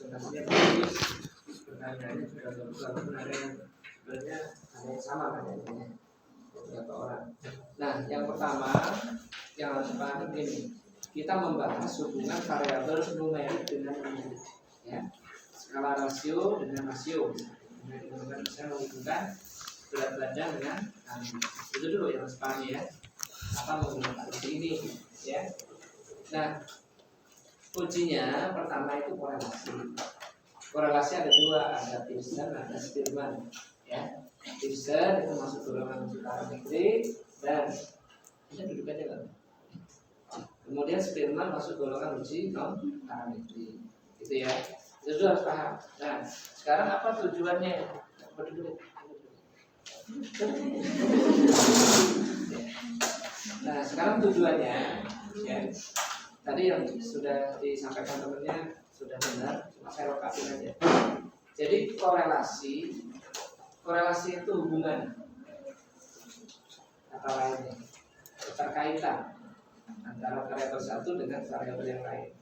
presentasinya bagus, pertanyaannya juga bagus, walaupun ada yang sebenarnya ada yang sama kan ya, beberapa orang. Nah, yang pertama yang harus dipahami begini, kita membahas hubungan variabel numerik dengan numerik, ya, skala rasio dengan rasio. Kemudian saya menghubungkan berat badan dengan itu dulu yang harus pahami ya. Apa menggunakan ini, ya. Nah, ujinya pertama itu korelasi. Korelasi ada dua, ada Pearson, ada Spearman, ya. Pearson itu masuk golongan uji parametrik dan ini duduk aja kan. Kemudian Spearman masuk golongan uji non parametrik, gitu ya. Itu harus paham. Nah, sekarang apa tujuannya? Nah, sekarang tujuannya, ya. Tadi yang sudah disampaikan temannya sudah benar, cuma saya lengkapin aja. Jadi korelasi itu hubungan, kata lainnya, keterkaitan antara variabel satu dengan variabel yang lain.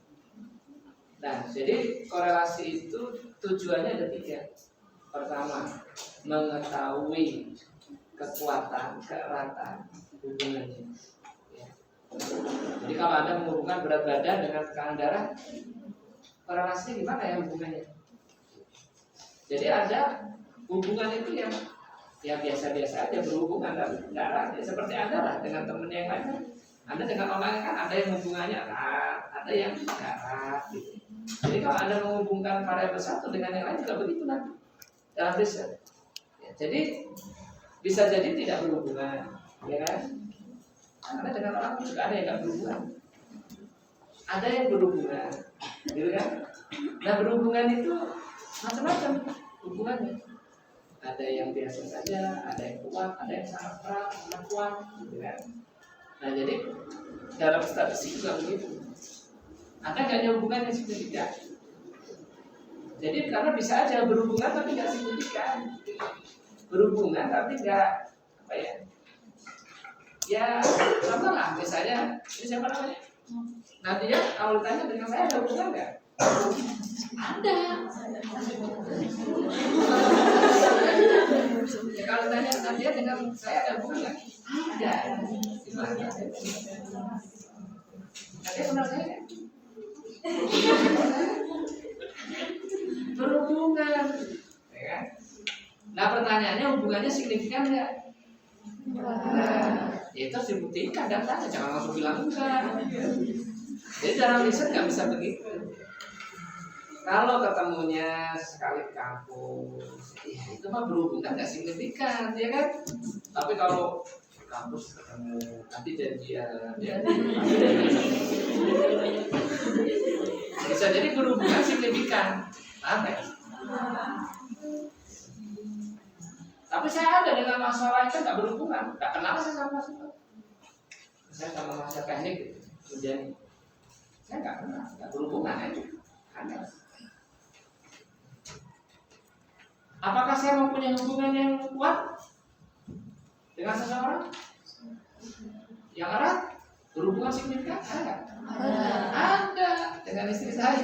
Nah, jadi korelasi itu tujuannya ada tiga. Pertama, mengetahui kekuatan, keeratan hubungannya. Ya. Jadi kalau Anda menghubungkan berat badan dengan tekanan darah, korelasinya gimana ya hubungannya? Jadi ada hubungan itu yang ya biasa-biasa aja berhubungan darah, ya, seperti Anda lah dengan teman yang lain. Anda dengan orang kan ada yang hubungannya erat, ada yang darat gitu. Jadi kalau Anda menghubungkan variabel satu dengan yang lain juga begitu nanti dalam riset. Ya, jadi bisa jadi tidak berhubungan, ya kan? Karena dengan orang juga ada yang nggak berhubungan, ada yang berhubungan, gitu kan? Nah, berhubungan itu macam-macam hubungannya. Ada yang biasa saja, ada yang kuat, ada yang sangat erat, sangat kuat, gitu kan? Nah, jadi dalam statistik juga begitu. Ada nggak ada hubungan yang signifikan? Jadi karena bisa aja berhubungan tapi nggak signifikan, berhubungan tapi nggak apa ya? Ya contoh lah, misalnya ini siapa namanya? Nanti ya kalau ditanya dengan saya ada hubungan nggak? Ada. Ya, kalau ditanya Nadia dengan saya ada hubungan nggak? Ada. Nadia kenal saya nggak? Berhubungan, ya kan? Nah, pertanyaannya hubungannya signifikan nggak? Nah, itu harus dibuktikan datanya, jangan langsung bilang enggak. Jadi dalam riset nggak bisa begitu. Kalau ketemunya sekali di kampus, ya itu mah berhubungan nggak signifikan, ya kan? Tapi kalau di kampus ketemu nanti janjian, ya, bisa jadi berhubungan signifikan. Apa ya? Tapi saya ada dengan masalah itu nggak berhubungan, nggak kenal saya sama masalah. Saya sama masalah teknik gitu, menjadi saya nggak kenal, nggak berhubungan aja, ada. Apakah saya mempunyai hubungan yang kuat dengan seseorang? Yang erat? Berhubungan signifikan? Ada dengan istri saya.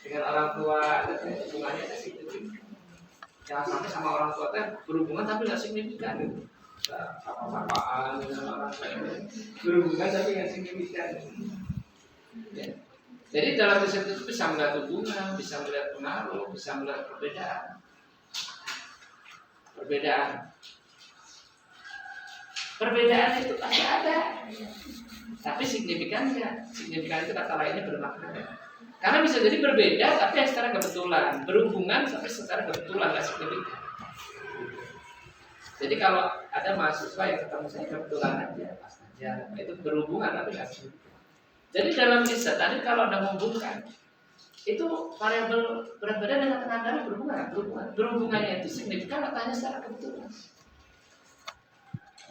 Dengan orang tua hubungannya tidak signifikan. Jangan sampai sama orang tua berhubungan tapi nggak signifikan gitu. Apa-apaan dengan orang tua berhubungan tapi nggak signifikan. Ya. Jadi dalam riset itu bisa melihat hubungan, bisa melihat pengaruh, bisa melihat perbedaan. Perbedaan itu pasti ada, tapi signifikan enggak? Signifikan itu kata lainnya bermakna. Karena bisa jadi berbeda, tapi secara kebetulan, berhubungan tapi secara kebetulan nggak signifikan. Jadi kalau ada mahasiswa yang ketemu saya kebetulan aja, pas aja, itu berhubungan tapi nggak signifikan. Jadi dalam riset tadi kalau Anda menghubungkan itu variabel berat badan dengan tekanan darah berhubungan. Berhubungannya itu signifikan atau hanya secara kebetulan?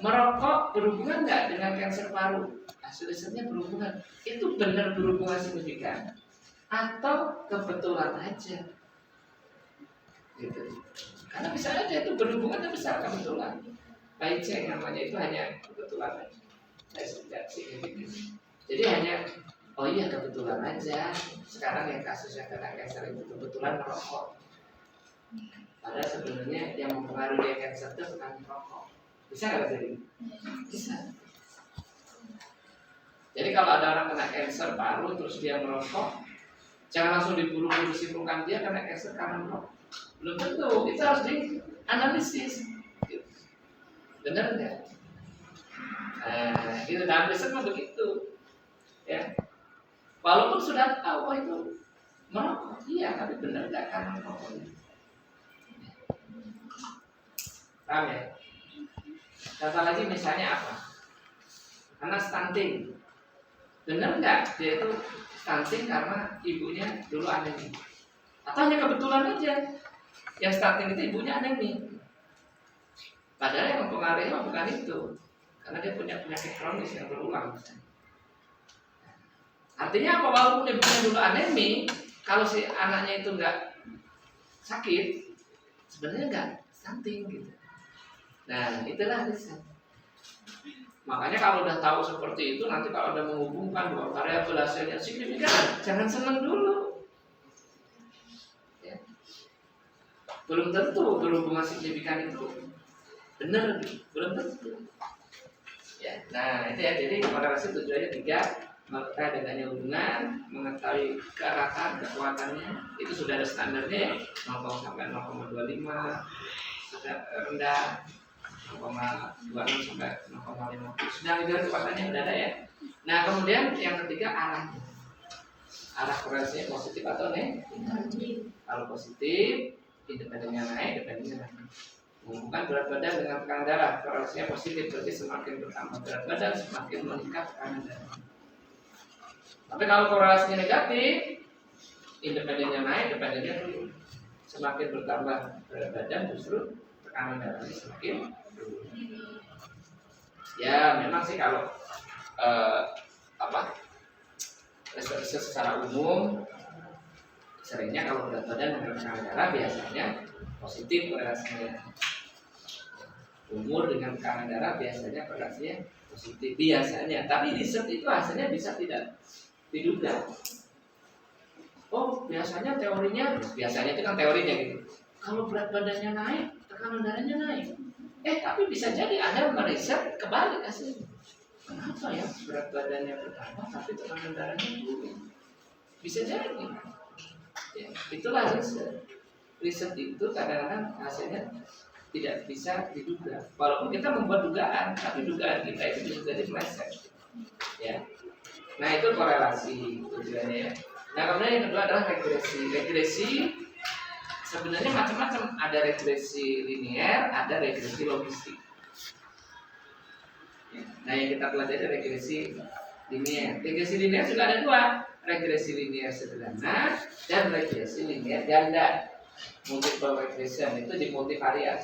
Merokok berhubungan nggak dengan kanker paru? Hasil risetnya berhubungan. Itu benar berhubungan signifikan atau kebetulan aja? Gitu. Karena bisa aja itu berhubungan tapi secara kebetulan. Baik namanya itu hanya kebetulan aja. tidak signifikan. Jadi hanya oh iya kebetulan aja sekarang yang kasusnya kena cancer itu kebetulan merokok. Padahal sebenarnya yang mempengaruhi dia cancer itu bukan merokok. Bisa nggak jadi? Bisa. Jadi kalau ada orang kena cancer paru terus dia merokok, jangan langsung diburu-buru simpulkan dia kena cancer karena merokok. Belum tentu, itu harus dianalisis. Benar nggak? Nah, gitu dalam riset mah begitu, ya. Walaupun sudah tahu itu merokok, iya, tapi benar nggak karena merokoknya? Paham ya? Kata lagi misalnya apa? Karena stunting, benar nggak dia itu stunting karena ibunya dulu anemi? Atau hanya kebetulan aja yang stunting itu ibunya anemi? Padahal yang mempengaruhi bukan itu, karena dia punya penyakit kronis yang berulang. Artinya apa? Walaupun ibunya dulu anemi, kalau si anaknya itu nggak sakit, sebenarnya nggak stunting gitu. Nah, itulah riset. Makanya kalau udah tahu seperti itu, nanti kalau ada menghubungkan dua variabel hasilnya signifikan, jangan senang dulu. Ya. Belum tentu berhubungan signifikan itu benar, belum tentu. Ya, nah itu ya, jadi korelasi tujuannya 3, mengetahui adanya hubungan, mengetahui kearatan, kekuatannya, itu sudah ada standarnya ya, 0, sampai 0,25, sudah rendah, 0,26 sampai 0,50, sudah ada kekuatannya, sudah ada ya. Nah kemudian yang ketiga arahnya, arah korelasinya positif atau negatif. Kalau positif, independennya naik, independennya naik. Menghubungkan berat badan dengan tekanan darah, korelasinya positif, berarti semakin bertambah berat badan semakin meningkat tekanan darah. Tapi kalau korelasinya negatif, independennya naik, independennya turun. Semakin bertambah berat badan justru tekanan darahnya semakin turun. Ya memang sih kalau riset secara umum seringnya kalau berat badan dengan tekanan darah biasanya positif korelasinya. Umur dengan tekanan darah biasanya korelasinya positif biasanya, tapi riset itu hasilnya bisa tidak diduga. Oh biasanya teorinya, biasanya itu kan teorinya gitu. Kalau berat badannya naik, tekanan darahnya naik. Tapi bisa jadi Anda meriset kebalik hasilnya. Kenapa ya berat badannya bertambah tapi tekanan darahnya turun? Bisa jadi. Ya, itulah riset. Riset itu kadang-kadang hasilnya tidak bisa diduga. Walaupun kita membuat dugaan, tapi dugaan kita itu bisa jadi meleset. Ya. Nah itu korelasi tujuannya ya. Nah kemudian yang kedua adalah regresi. Regresi sebenarnya macam-macam. Ada regresi linier, ada regresi logistik. Nah yang kita pelajari regresi linier. Regresi linier juga ada dua. Regresi linier sederhana dan regresi linier ganda. Multiple regression itu dimultivariat.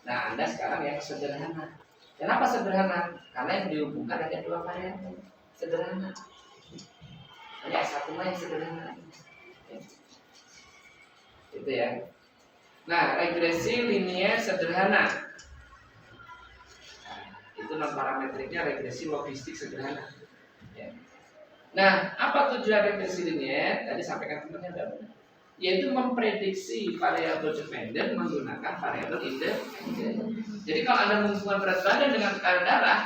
Nah Anda sekarang yang sederhana. Kenapa sederhana? Karena yang dihubungkan ada dua variabel. Sederhana. Hanya satu yang sederhana. Itu ya. Nah, regresi linier sederhana. Itu non parametriknya regresi logistik sederhana. Ya. Nah, apa tujuan regresi linier? Tadi sampaikan temannya ada benar. Yaitu memprediksi variabel dependen menggunakan variabel independen. Jadi kalau Anda menghubungkan berat badan dengan tekanan darah,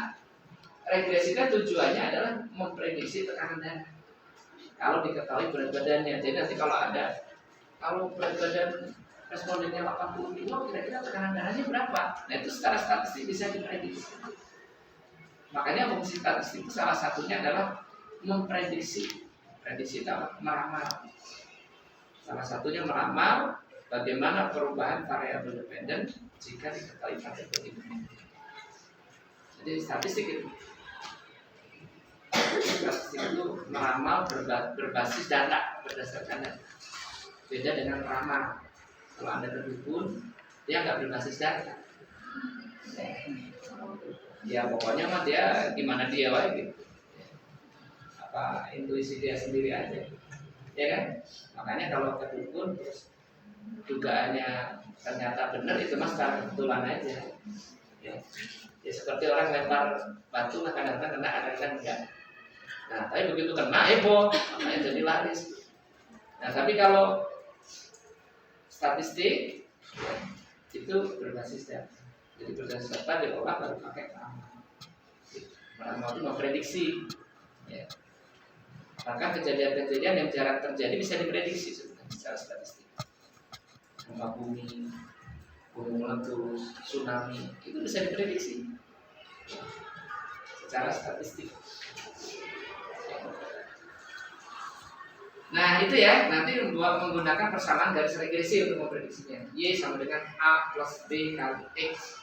regresinya tujuannya adalah memprediksi tekanan darah. Kalau diketahui berat badannya, jadi nanti kalau berat badan respondennya 80 kilo, kira-kira tekanan darahnya berapa? Nah itu secara statistik bisa diprediksi. Makanya fungsi statistik itu salah satunya adalah memprediksi. Prediksi itu meramal. Salah satunya meramal bagaimana perubahan variabel dependen jika diketahui variabel independen. Jadi statistik itu meramal berbasis data, berdasarkan data. Beda dengan ramal. Kalau Anda berdukun, dia nggak berbasis data. Ya pokoknya mah dia gimana dia gitu. Apa intuisi dia sendiri aja. Ya kan? Makanya kalau kedukun terus dugaannya ternyata benar, itu mas secara kebetulan aja. Ya. Ya seperti orang lempar batu, kadang-kadang kena, kadang-kadang enggak. Nah, tapi begitu kena heboh, makanya jadi laris. Nah, tapi kalau statistik ya, itu berbasis data. Jadi berbasis data diolah baru pakai peramal. Peramal itu memprediksi. Ya. Maka kejadian-kejadian yang jarang terjadi bisa diprediksi secara statistik. Gempa bumi, gunung meletus, tsunami, itu bisa diprediksi secara statistik. Nah itu ya, nanti menggunakan persamaan garis regresi untuk memprediksinya. Y sama dengan A plus B kali X.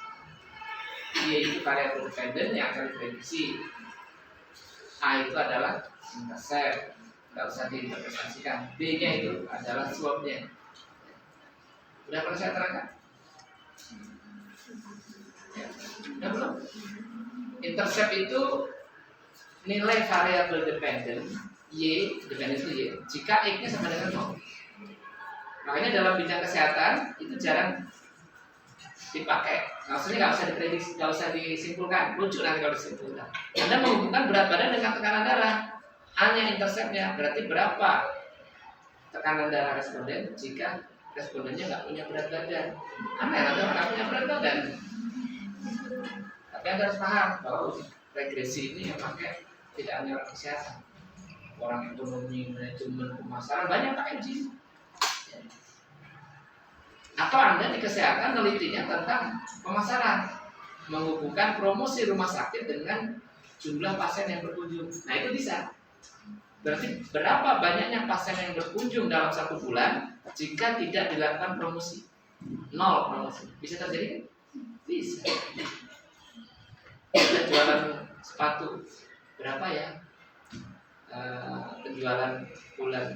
Y itu variabel dependen yang akan diprediksi. A itu adalah intercept, nggak usah diinterpretasikan. B nya itu adalah slope-nya. Udah pernah saya terangkan? Ya. Udah belum? Intercept itu nilai variabel dependen Y, dependen itu Y, jika X-nya sama dengan 0. Makanya dalam bidang kesehatan itu jarang dipakai. Maksudnya nggak usah diprediksi, nggak usah disimpulkan. Lucu nanti kalau disimpulkan. Anda menghubungkan berat badan dengan tekanan darah. Hanya interceptnya, berarti berapa tekanan darah responden jika respondennya nggak punya berat badan. Aneh, ada orang nggak punya berat badan. Tapi Anda harus paham bahwa regresi ini yang pakai tidak hanya orang kesehatan, orang ekonomi, manajemen, pemasaran, banyak pakai di sini. Atau Anda di kesehatan nelitinya tentang pemasaran, menghubungkan promosi rumah sakit dengan jumlah pasien yang berkunjung. Nah itu bisa. Berarti berapa banyaknya pasien yang berkunjung dalam 1 bulan jika tidak dilakukan promosi? 0 promosi. Bisa terjadi? Bisa. Kita jualan sepatu, berapa ya penjualan bulan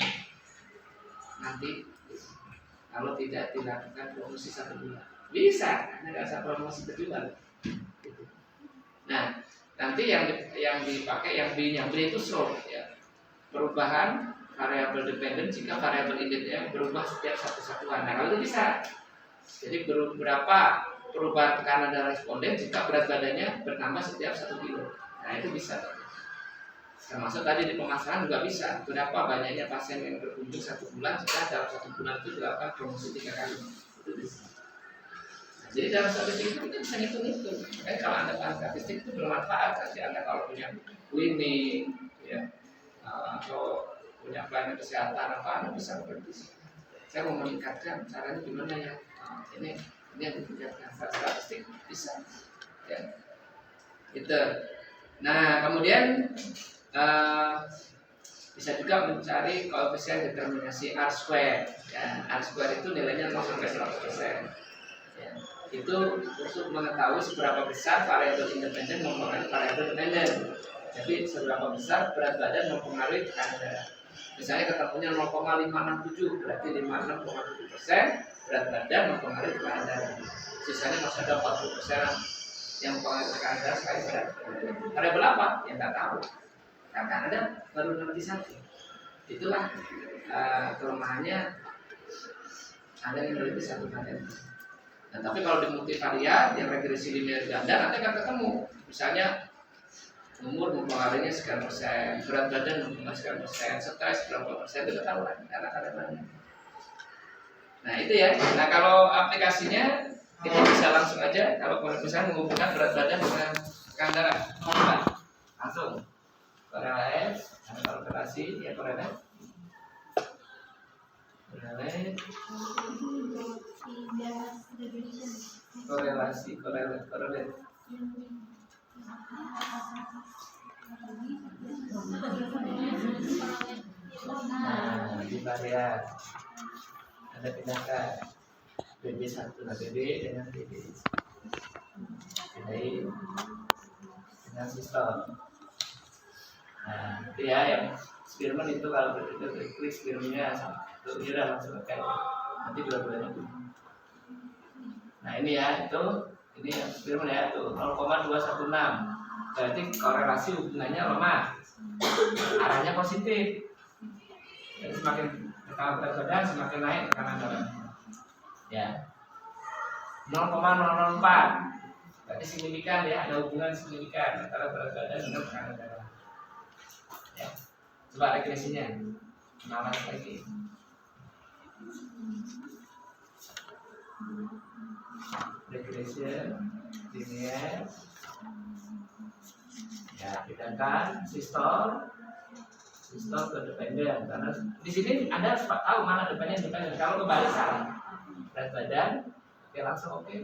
nanti kalau tidak dilakukan promosi 1 bulan? Bisa, karena nggak usah promosi berjualan. Nah, nanti yang dipakai yang B-nya, B itu slope ya. Perubahan variabel dependen jika variabel independen berubah setiap satu satuan. Nah, kalau itu bisa. Jadi berapa perubahan tekanan darah responden jika berat badannya bertambah setiap 1 kilo. Nah, itu bisa. Termasuk tadi di pemasaran juga bisa. Berapa banyaknya pasien yang berkunjung 1 bulan jika dalam 1 bulan itu dilakukan promosi 3 kali. Itu bisa. Nah, jadi dalam statistik itu kita bisa hitung-hitung. Makanya kalau Anda paham statistik itu bermanfaat. Nanti Anda kalau punya klinik, ya, atau punya pelayanan kesehatan apa, Anda bisa berdiskusi. Saya mau meningkatkan, caranya gimana ya? Ini yang ditingkatkan statistik bisa. Ya. Gitu. Nah kemudian bisa juga mencari koefisien determinasi R-square. Ya, R-square itu nilainya 0 sampai 100%. Ya. Itu untuk mengetahui seberapa besar variabel independen mempengaruhi variabel dependen. Jadi seberapa besar berat badan mempengaruhi tekanan darah. Misalnya ketemunya 0,567, berarti 56,7% berat badan mempengaruhi tekanan darah. Sisanya masih ada 40% yang mempengaruhi tekanan darah sekali berat. Variabel apa? Ya nggak tahu. Karena Anda baru mengerti satu. Itulah kelemahannya Anda yang meneliti satu variabel. Nah, tapi kalau di multivariat yang regresi linear ganda nanti akan ketemu. Misalnya umur mempengaruhinya sekian persen, berat badan mempengaruhi sekian persen, stres berapa persen, itu ketahuan karena kadang-kadang. Nah itu ya. Nah kalau aplikasinya kita bisa langsung aja kalau misalnya menghubungkan berat badan dengan tekanan darah, langsung korelasi, kalkulasi ya korelasi, korelasi. Nah, di varian ada pindahkan BB1, nah BB dengan BB pindahin dengan sistem. Nah, itu ya yang Spearman itu kalau kita klik Spearman-nya tuh kira langsung kayak nanti dua-duanya tuh. Nah ini ya itu ini yang Spearman ya tuh 0,216. Berarti korelasi hubungannya lemah, arahnya positif. Jadi semakin tekanan berat badan semakin naik tekanan darah. Ya. 0,004 Berarti signifikan ya, ada hubungan signifikan antara berat badan dengan tekanan darah. Ya. Coba regresinya, malas lagi. Regression, linear. Ya, sedangkan sistol berdependen. Karena di sini Anda harus tahu mana dependen. Kalau kembali salah, berat badan, oke langsung oke.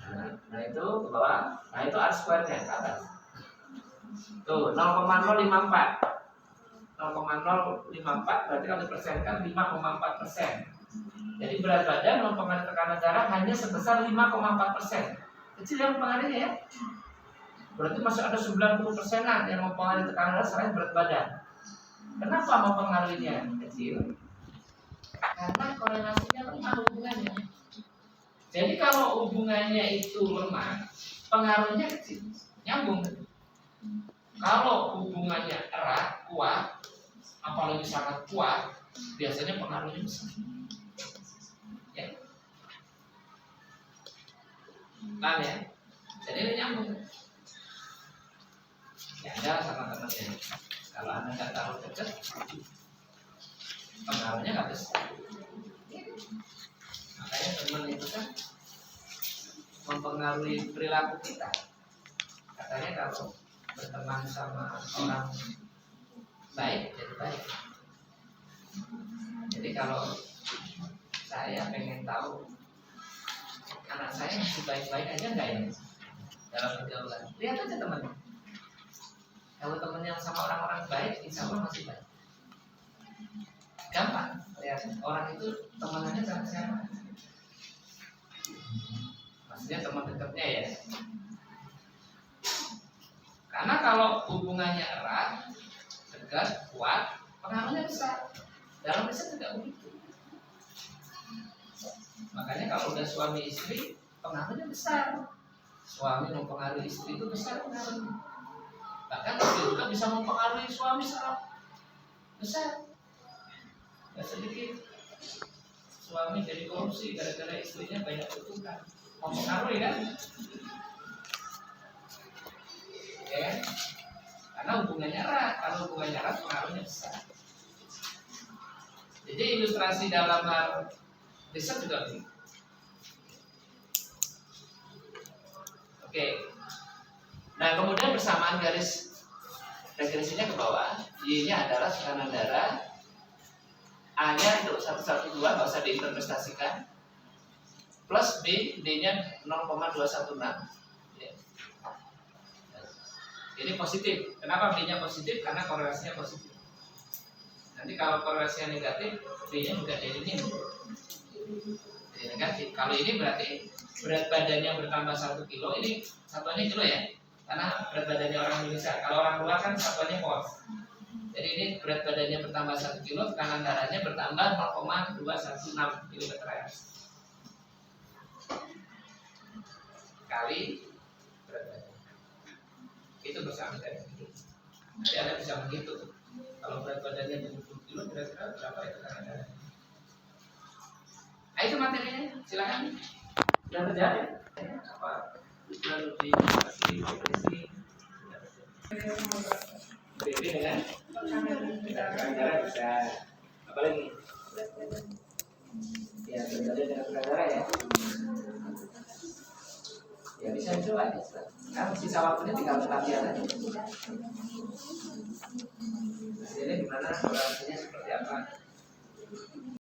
Nah itu ke bawah. Nah itu R square-nya ke atas. Tuh 0,054. 0,054 berarti kalau dipersenkan 5,4%. Jadi berat badan mempengaruhi tekanan darah hanya sebesar 5,4%. Kecil yang mempengaruhinya ya. Berarti masih ada 90%-an yang mempengaruhi tekanan darah selain berat badan. Kenapa mempengaruhinya kecil? Karena korelasinya lemah hubungannya. Jadi kalau hubungannya itu lemah, pengaruhnya kecil, nyambung. Kalau hubungannya erat, kuat, apalagi sangat kuat, biasanya pengaruhnya besar. Ya, paham ya? Jadi ini nyambung. Ya ada sama temannya. Kalau Anda nggak tahu dekat, pengaruhnya nggak besar. Makanya teman itu kan mempengaruhi perilaku kita. Katanya kalau berteman sama orang baik, jadi baik. Jadi kalau saya pengen tahu anak saya masih baik-baik aja nggak ya dalam pergaulan, lihat aja temannya. Kalau temennya sama orang-orang baik, insya Allah masih baik. Gampang lihat orang itu temanannya sama siapa. Maksudnya teman dekatnya ya. Karena kalau hubungannya erat, dekat, kuat, pengaruhnya besar. Dalam Islam tidak begitu. Makanya kalau udah suami istri, pengaruhnya besar. Suami mempengaruhi istri itu besar pengaruhnya. Bahkan istri juga bisa mempengaruhi suami secara besar. Gak sedikit suami jadi korupsi gara-gara istrinya banyak kutukan. Mempengaruhi kan? Ya, karena hubungannya erat. Kalau hubungannya erat, pengaruhnya besar. Jadi ilustrasi dalam hal riset juga begitu. Oke. Nah kemudian bersamaan garis regresinya ke bawah, Y-nya adalah tekanan darah, A-nya untuk 112 nggak usah diinterpretasikan, plus B, D-nya 0,216. Ya. Ini positif. Kenapa B-nya positif? Karena korelasinya positif. Nanti kalau korelasinya negatif, B-nya juga jadi negatif. Kalau ini berarti berat badannya bertambah 1 kilo. Ini satuannya kilo ya, karena berat badannya orang Indonesia. Kalau orang luar kan satuannya pound. Jadi ini berat badannya bertambah 1 kilo, tekanan darahnya bertambah 0,216 mm². Kali berat badan. Itu bersama dari itu. Nanti Anda bisa menghitung. Kalau berat badannya 70 kilo, kira-kira berapa itu tekanan darah? Nah, itu materinya, silakan. Sudah terjadi. Apa? Lalu dikasih definisi. BB dengan tekanan darah bisa. Apa lagi? Ya, terjadi dengan tekanan darah ya. Ya bisa coba aja. Kan sisa waktunya tinggal latihan aja. Ini gimana?